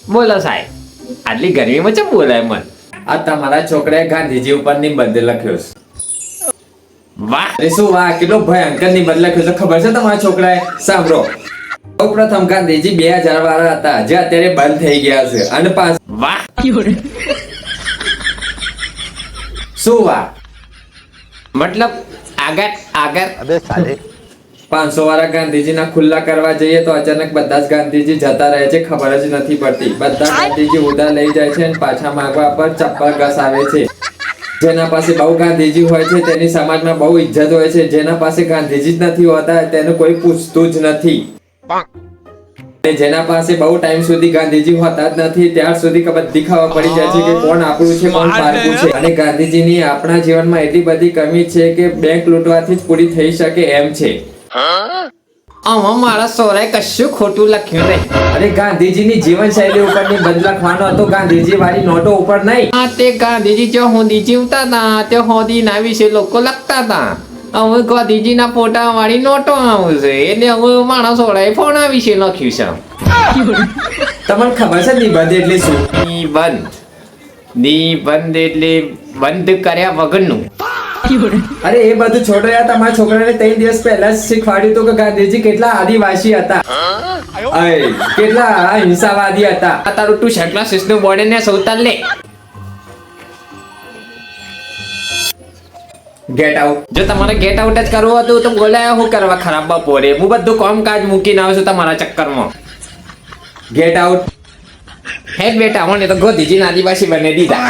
બોલો સાહેબ, આટલી ગરમીમાં ચમ બોલાય મન? આ તમારા છોકરાએ ગાંધીજી ઉપર નિબંધ લખ્યો છે. વાહ, અરે શું વાહ, કેટલો ભયંકર નિબંધ લખ્યો છે ખબર છે તમારા છોકરાએ? સાંભળો. સૌપ્રથમ ગાંધીજી 2000 વાળા હતા, જે અત્યારે બંધ થઈ ગયા છે. અને વાહ, શું વાહ? મતલબ આગળ આગળ. अबे साले 500 વાળા ગાંધીજીના ખુલ્લા કરવા જઈએ તો અચાનક બધા જ ગાંધીજી જતા રહે છે, ખબર જ નથી પડતી. બધા ગાંધીજી ઉધાર લઈ જાય છે અને પાછા માંગવા પર ચપ્પલ ઘસાવે છે. જેના પાસે બહુ ગાંધીજી હોય છે તેની સમાજમાં બહુ ઇજ્જત હોય છે. જેના પાસે ગાંધીજી જ નથી હોતા તેનું કોઈ પૂછતું જ નથી. અને જેના પાસે બહુ ટાઈમ સુધી ગાંધીજી હોતા જ નથી ત્યાર સુધી બધી ખબર પડી જાય છે કે કોણ આપણું છે કોણ પારકું છે. અને ગાંધીજીની આપણા જીવનમાં એટલી બધી કમી છે કે બેંક લૂંટવાથી જ પૂરી થઈ શકે એમ છે. આમાં મારા સોરાએ કશું ખોટું લખ્યું નહીં. અરે ગાંધીજીની જીવનશૈલી ઉપર નિબંધ લખવાનો હતો, ગાંધીજી વાળી નોટો ઉપર નહીં. હા, તે ગાંધીજી જે હોદી જીવતા હતા તે હોદીના વિશે લોકો લખતા હતા. હવે ગાંધીજીના ફોટા વાળી નોટો આવશે એટલે હવે મારા સોરાએ ફોના વિશે લખ્યું છે. તમને ખબર છે નિબંધ એટલે શું? નિબંધ એટલે બંધ કર્યા વગરનું. અરે એ બધું છોડો યાર, તમારા છોકરાને 3 દિવસ પહેલા જ શીખવાડ્યું હતું કે ગાંધીજી કેટલા આદિવાસી હતા, કેટલા અહિંસાવાદી હતા. આ તારું તું શેકલા સિસ્ટમ બોર્ડે ને સૌતાલ લે. Get out. જો તમારે ગેટ આઉટ જ કરવું હતું તો બોલાયા હું કરવા ખરાબ બપોરે? હું બધું કામકાજ મૂકીને આવું છું તમારા ચક્કરમાં. Get out. હેડ બેટા, મને તો ગોધીજી આદિવાસી બની દીધા.